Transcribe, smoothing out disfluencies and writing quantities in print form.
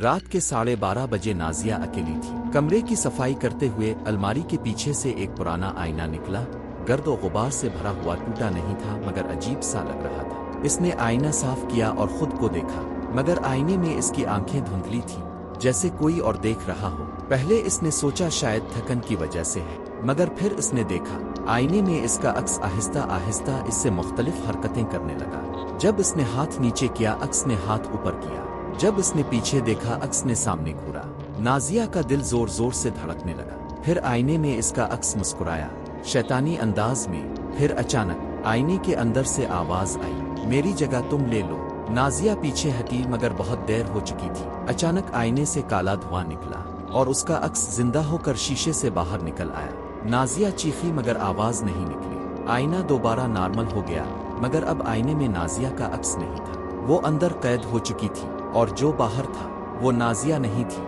رات کے 12:30 بجے نازیہ اکیلی تھی۔ کمرے کی صفائی کرتے ہوئے الماری کے پیچھے سے ایک پرانا آئینہ نکلا۔ گرد و غبار سے بھرا ہوا ٹوٹا نہیں تھا مگر عجیب سا لگ رہا تھا۔ اس نے آئینہ صاف کیا اور خود کو دیکھا، مگر آئینے میں اس کی آنکھیں دھندلی تھیں، جیسے کوئی اور دیکھ رہا ہو۔ پہلے اس نے سوچا شاید تھکن کی وجہ سے ہے، مگر پھر اس نے دیکھا آئینے میں اس کا عکس آہستہ آہستہ اس سے مختلف حرکتیں کرنے لگا۔ جب اس نے ہاتھ نیچے کیا عکس نے ہاتھ اوپر کیا، جب اس نے پیچھے دیکھا عکس نے سامنے گھورا۔ نازیہ کا دل زور زور سے دھڑکنے لگا۔ پھر آئینے میں اس کا عکس مسکرایا شیطانی انداز میں۔ پھر اچانک آئینے کے اندر سے آواز آئی، میری جگہ تم لے لو۔ نازیہ پیچھے ہٹی مگر بہت دیر ہو چکی تھی۔ اچانک آئینے سے کالا دھواں نکلا اور اس کا عکس زندہ ہو کر شیشے سے باہر نکل آیا۔ نازیہ چیخی مگر آواز نہیں نکلی۔ آئینہ دوبارہ نارمل ہو گیا مگر اب آئینے میں نازیہ کا عکس نہیں تھا۔ وہ اندر قید ہو چکی تھی اور جو باہر تھا وہ نازیہ نہیں تھی۔